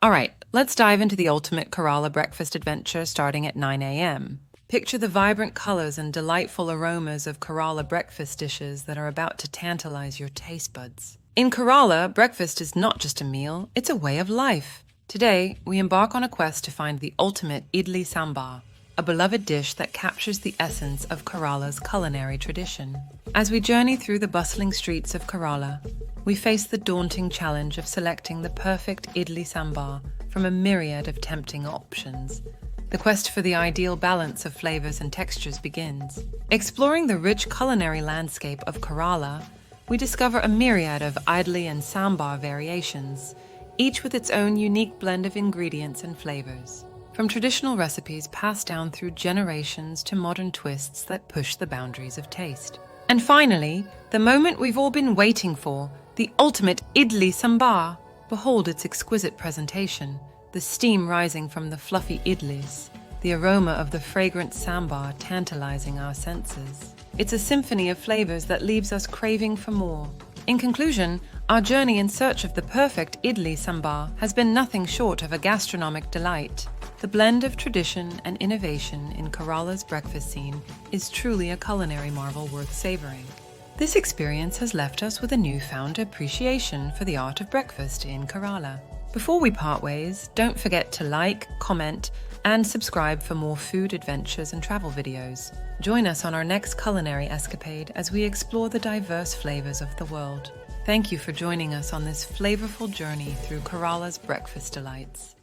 All right, let's dive into the ultimate Kerala breakfast adventure starting at 9 a.m. Picture the vibrant colors and delightful aromas of Kerala breakfast dishes that are about to tantalize your taste buds. In Kerala, breakfast is not just a meal, it's a way of life. Today, we embark on a quest to find the ultimate Idli Sambar, a beloved dish that captures the essence of Kerala's culinary tradition. As we journey through the bustling streets of Kerala, we face the daunting challenge of selecting the perfect Idli Sambar from a myriad of tempting options. The quest for the ideal balance of flavors and textures begins. Exploring the rich culinary landscape of Kerala, we discover a myriad of idli and sambar variations, each with its own unique blend of ingredients and flavors. From traditional recipes passed down through generations to modern twists that push the boundaries of taste. And finally, the moment we've all been waiting for, the ultimate Idli Sambar. Behold its exquisite presentation, the steam rising from the fluffy idlis, the aroma of the fragrant sambar tantalizing our senses. It's a symphony of flavors that leaves us craving for more. In conclusion, our journey in search of the perfect Idli Sambar has been nothing short of a gastronomic delight. The blend of tradition and innovation in Kerala's breakfast scene is truly a culinary marvel worth savoring. This experience has left us with a newfound appreciation for the art of breakfast in Kerala. Before we part ways, don't forget to like, comment, and subscribe for more food adventures and travel videos. Join us on our next culinary escapade as we explore the diverse flavors of the world. Thank you for joining us on this flavorful journey through Kerala's breakfast delights.